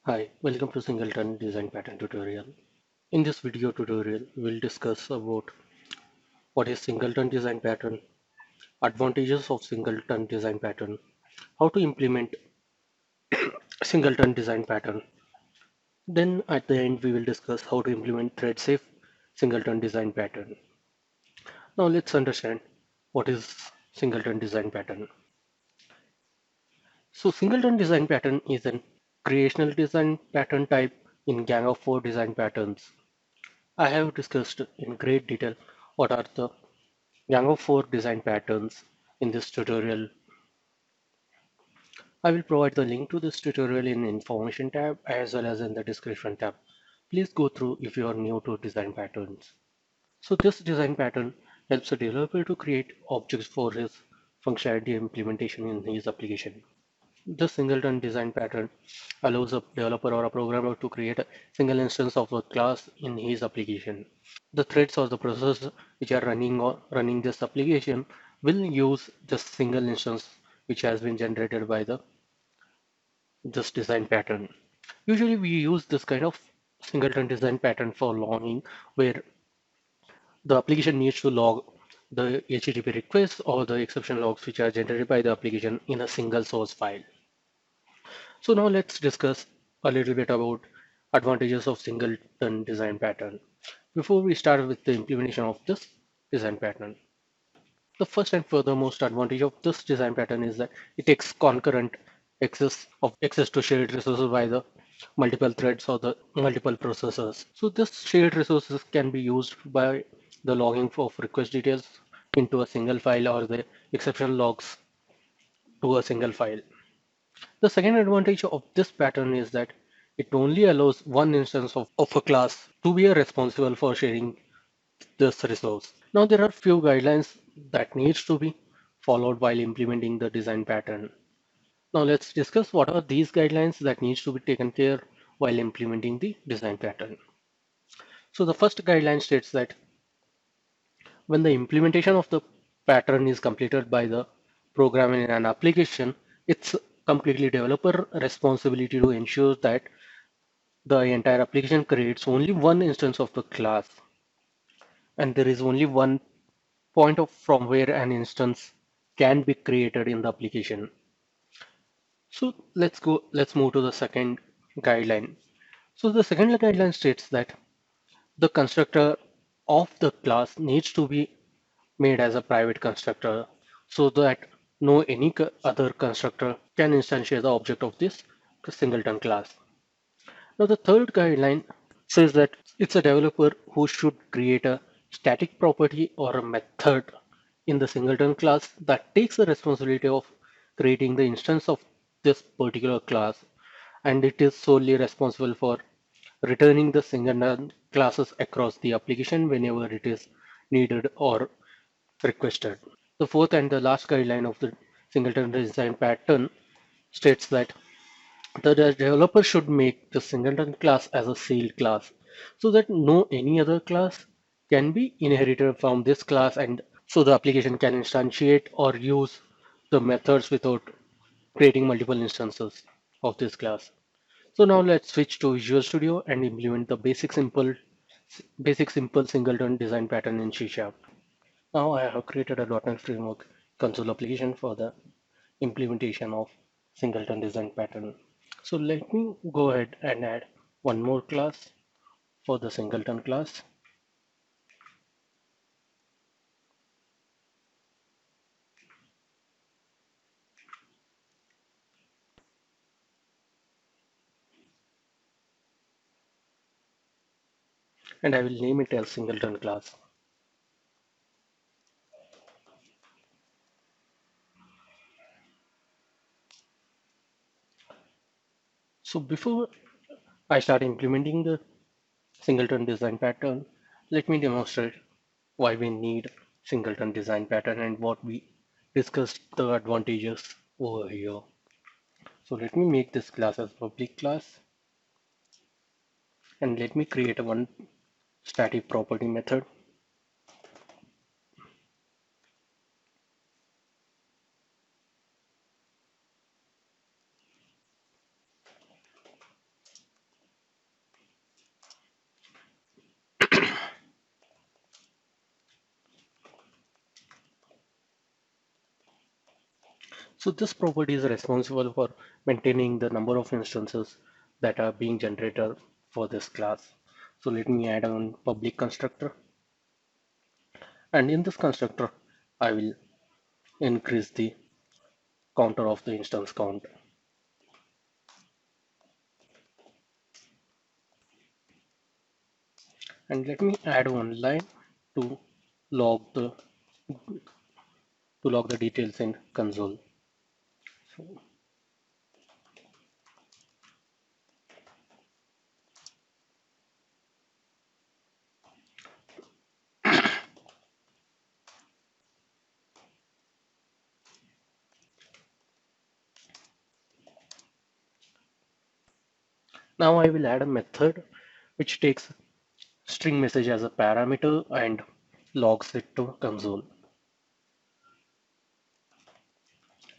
Hi, welcome to Singleton Design Pattern tutorial. In this video tutorial, we'll discuss about what is Singleton Design Pattern, advantages of Singleton Design Pattern, how to implement Singleton Design Pattern. Then at the end, we will discuss how to implement thread-safe Singleton Design Pattern. Now let's understand what is Singleton Design Pattern. So Singleton Design Pattern is an creational design pattern type in Gang of Four design patterns. I have discussed in great detail what are the Gang of Four design patterns in this tutorial. I will provide the link to this tutorial in information tab as well as in the description tab. Please go through if you are new to design patterns. So this design pattern helps a developer to create objects for his functionality implementation in his application. This singleton design pattern allows a developer or a programmer to create a single instance of a class in his application. The threads or the processes which are running this application will use this single instance which has been generated by the this design pattern. Usually we use this kind of singleton design pattern for logging where the application needs to log the HTTP requests or the exception logs which are generated by the application in a single source file. So now let's discuss a little bit about advantages of singleton design pattern. Before we start with the implementation of this design pattern, the first and furthermost advantage of this design pattern is that it takes concurrent access to shared resources by the multiple threads or the multiple processors. So this shared resources can be used by the logging of request details into a single file or the exception logs to a single file. The second advantage of this pattern is that it only allows one instance of a class to be responsible for sharing this resource. Now there are few guidelines that needs to be followed while implementing the design pattern. Now let's discuss what are these guidelines that needs to be taken care while implementing the design pattern. So the first guideline states that when the implementation of the pattern is completed by the program in an application, it's completely developer responsibility to ensure that the entire application creates only one instance of the class and there is only one point of from where an instance can be created in the application. So let's move to the second guideline. So the second guideline states that the constructor of the class needs to be made as a private constructor so that no any other constructor can instantiate the object of this singleton class. Now the third guideline says that it's a developer who should create a static property or a method in the singleton class that takes the responsibility of creating the instance of this particular class, and it is solely responsible for returning the singleton classes across the application whenever it is needed or requested. The fourth and the last guideline of the singleton design pattern states that the developer should make the singleton class as a sealed class so that no any other class can be inherited from this class, and so the application can instantiate or use the methods without creating multiple instances of this class. So now let's switch to Visual Studio and implement the basic simple singleton design pattern in C Sharp. Now I have created a .NET Framework console application for the implementation of singleton design pattern. So let me go ahead and add one more class for the singleton class. And I will name it as singleton class. So before I start implementing the singleton design pattern, let me demonstrate why we need singleton design pattern and what we discussed the advantages over here. So let me make this class as public class and let me create a one static property method. So this property is responsible for maintaining the number of instances that are being generated for this class. So let me add on public constructor, and in this constructor I will increase the counter of the instance count. And let me add one line to log the details in console. So now I will add a method which takes string message as a parameter and logs it to console.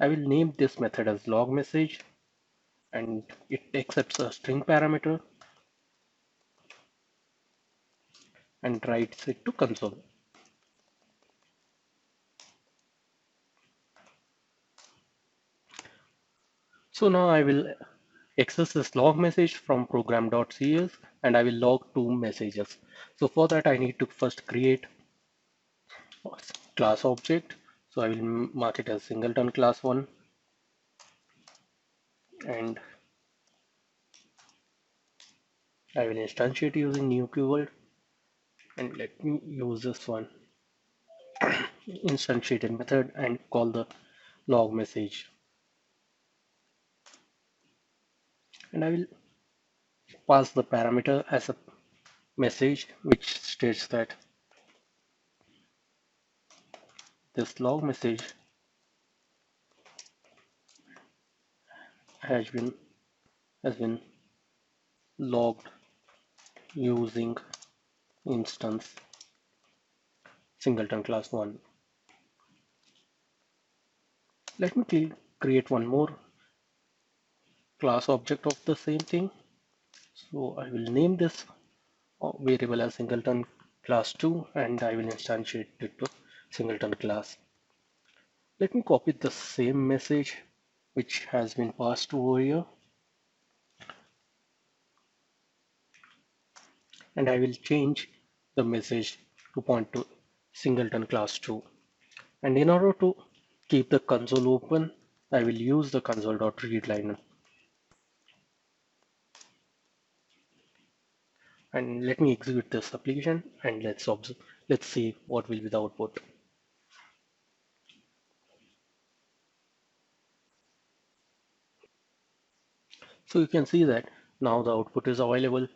I will name this method as log message, and it accepts a string parameter and writes it to console. So now I will access this log message from program.cs and I will log two messages. So for that I need to first create a class object. So I will mark it as singleton class 1, and I will instantiate using new keyword, and let me use this one instantiated method and call the log message, and I will pass the parameter as a message which states that this log message has been has been logged using instance singleton class 1. Let me create one more class object of the same thing. So I will name this variable as singleton class 2 and I will instantiate it to singleton class. Let me copy the same message which has been passed over here, and I will change the message to point to singleton class 2. And in order to keep the console open, I will use the console.readline. And let me execute this application and let's see what will be the output. So you can see that now the output is available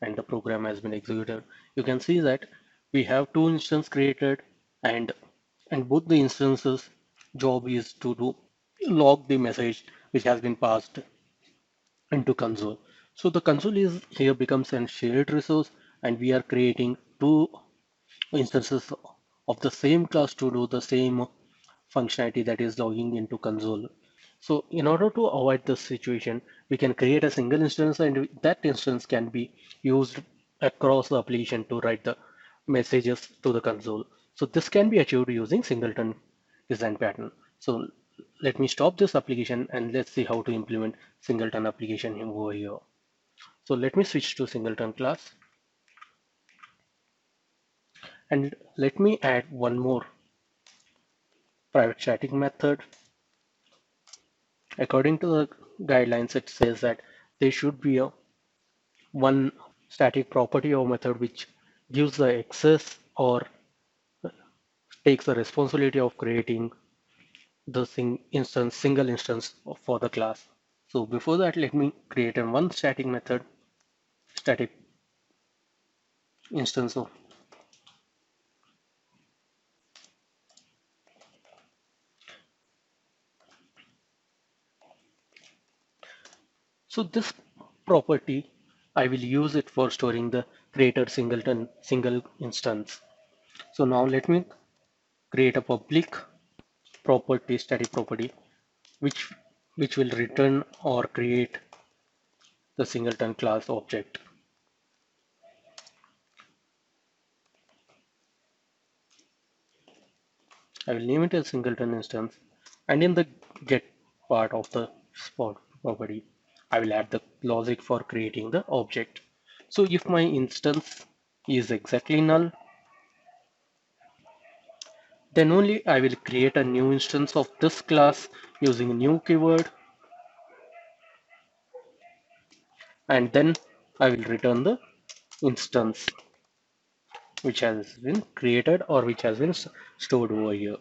and the program has been executed. You can see that we have two instances created, and both the instances job is to do log the message which has been passed into console. So the console is here becomes a shared resource, and we are creating two instances of the same class to do the same functionality, that is logging into console. So in order to avoid this situation, we can create a single instance, and that instance can be used across the application to write the messages to the console. So this can be achieved using singleton design pattern. So let me stop this application and let's see how to implement singleton application over here. So let me switch to singleton class, and let me add one more private chatting method. According to the guidelines, it says that there should be a one static property or method which gives the access or takes the responsibility of creating the single instance for the class. So before that, let me create a one static instance of. So this property, I will use it for storing the creator singleton single instance. So now let me create a public property, static property, which will return or create the singleton class object. I will name it as singleton instance, and in the get part of the spot property. I will add the logic for creating the object. So if my instance is exactly null, then only I will create a new instance of this class using a new keyword, and then I will return the instance which has been created or which has been stored over here.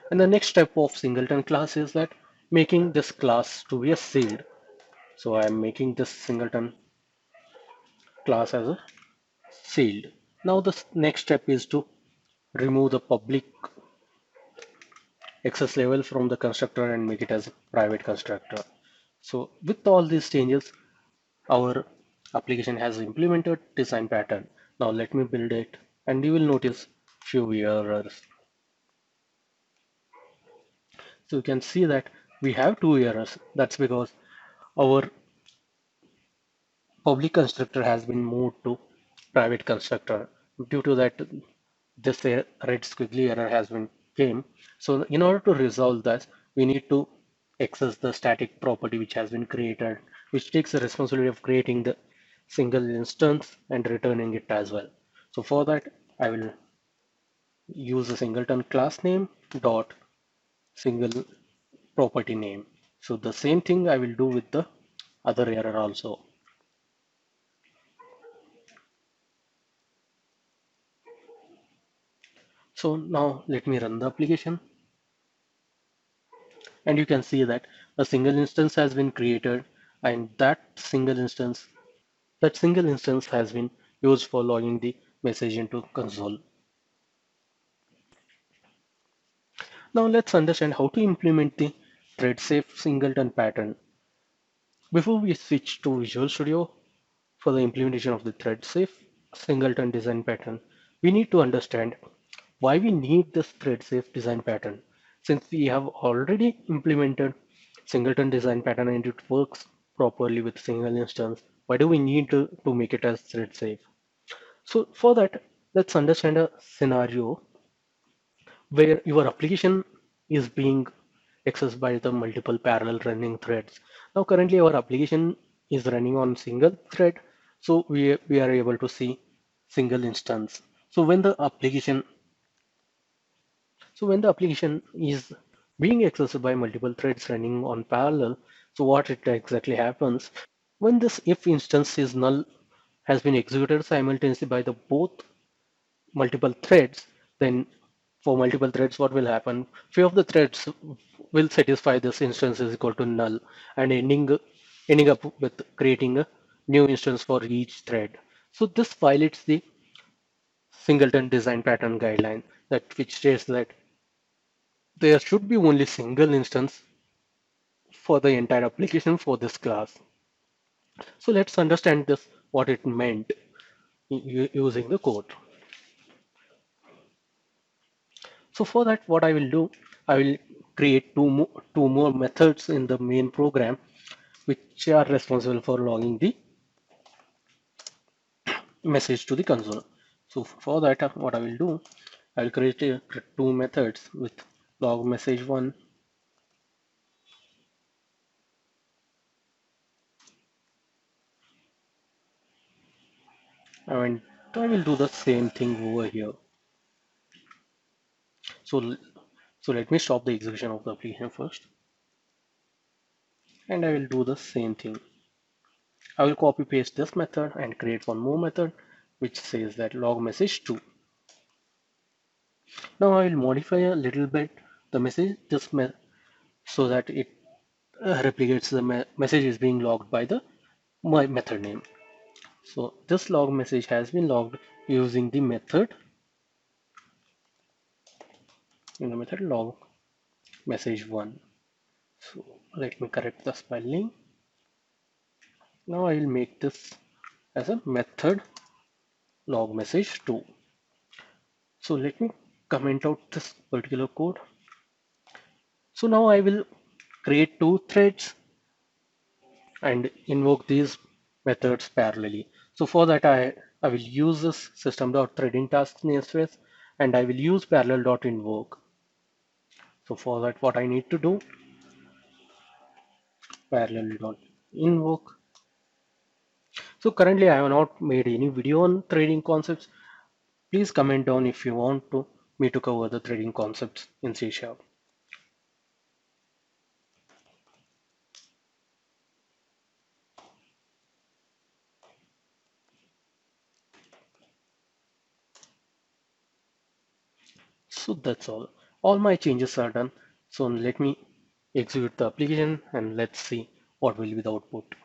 And the next step of singleton class is that making this class to be a seed. So I am making this singleton class as a sealed. Now the next step is to remove the public access level from the constructor and make it as a private constructor. So with all these changes, our application has implemented design pattern. Now let me build it and you will notice few errors. So you can see that we have two errors. That's because our public constructor has been moved to private constructor. Due to that, this red squiggly error has been came. So in order to resolve this, we need to access the static property which has been created, which takes the responsibility of creating the single instance and returning it as well. So for that, I will use a singleton class name dot single property name. So the same thing I will do with the other error also. So now let me run the application and you can see that a single instance has been created and that single instance has been used for logging the message into console. Now let's understand how to implement the thread safe singleton pattern. Before we switch to Visual Studio for the implementation of the thread safe singleton design pattern, we need to understand why we need this thread safe design pattern. Since we have already implemented singleton design pattern and it works properly with single instance, why do we need to make it as thread safe? So for that, let's understand a scenario where your application is being accessed by the multiple parallel running threads. Now currently our application is running on single thread, so we are able to see single instance. So when the application is being accessed by multiple threads running on parallel, so what it exactly happens when this if instance is null has been executed simultaneously by the both multiple threads, then for multiple threads, what will happen? Few of the threads will satisfy this instance is equal to null and ending up with creating a new instance for each thread. So this violates the singleton design pattern guideline that which states that there should be only single instance for the entire application for this class. So let's understand this what it meant using the code. So for that, what I will do, I will create two more methods in the main program, which are responsible for logging the message to the console. So for that, what I will do, I will create two methods with log message one, and I will do the same thing over here. So, so let me stop the execution of the application first, and I will do the same thing. I will copy paste this method and create one more method, which says that log message 2. Now I will modify a little bit the message so that it replicates the message is being logged by the my method name. So this log message has been logged using the method in the method log message 1. So let me correct the spelling. Now I will make this as a method log message 2. So let me comment out this particular code. So now I will create two threads and invoke these methods parallelly. So for that, I will use this system.threading task namespace and I will use parallel.invoke. So for that, what I need to do, parallel dot invoke. So currently I have not made any video on threading concepts. Please comment down if you want to me to cover the threading concepts in C Sharp. So that's all. All my changes are done. So let me execute the application and let's see what will be the output.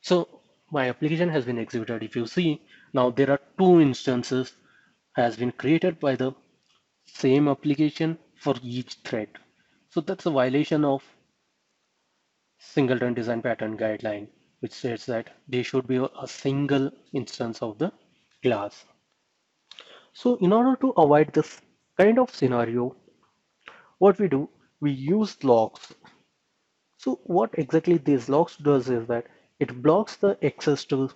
So my application has been executed. If you see now there are two instances has been created by the same application for each thread. So that's a violation of Singleton design pattern guideline, which says that there should be a single instance of the class. So in order to avoid this kind of scenario, what we do, we use logs. So what exactly these logs does is that it blocks the access to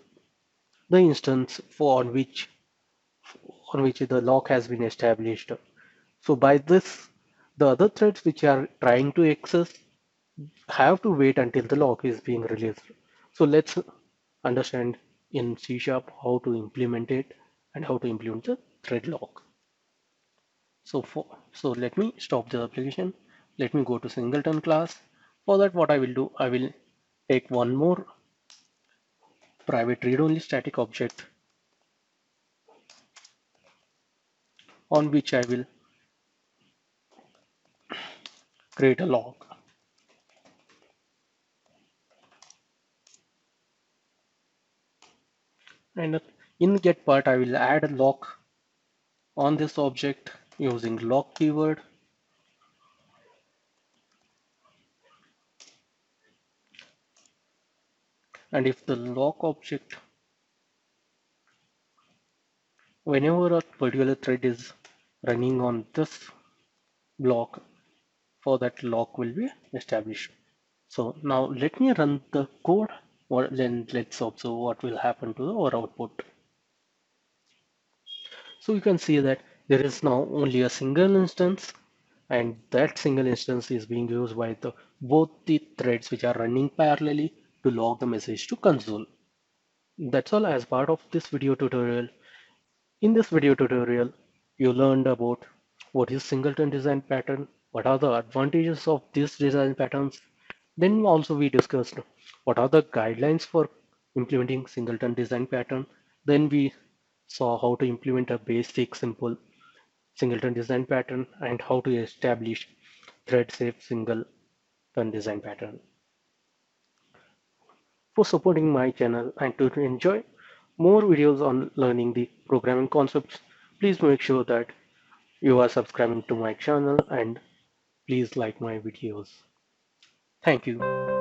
the instance for on which the lock has been established. So by this, the other threads which are trying to access have to wait until the lock is being released. So let's understand in C Sharp how to implement it and how to implement the thread lock. So let me stop the application. Let me go to Singleton class. For that, what I will do, I will take one more private read-only static object on which I will create a log. And in get part, I will add a lock on this object using lock keyword. And if the lock object, whenever a particular thread is running on this block, for that lock will be established. So now let me run the code, or then let's observe what will happen to our output. So you can see that there is now only a single instance, and that single instance is being used by the both the threads which are running parallelly to log the message to console. That's all as part of this video tutorial. In this video tutorial, you learned about what is singleton design pattern, what are the advantages of these design patterns. Then also we discussed what are the guidelines for implementing singleton design pattern. Then we saw how to implement a basic simple singleton design pattern and how to establish thread safe singleton design pattern. For supporting my channel and to enjoy more videos on learning the programming concepts, please make sure that you are subscribing to my channel and please like my videos. Thank you.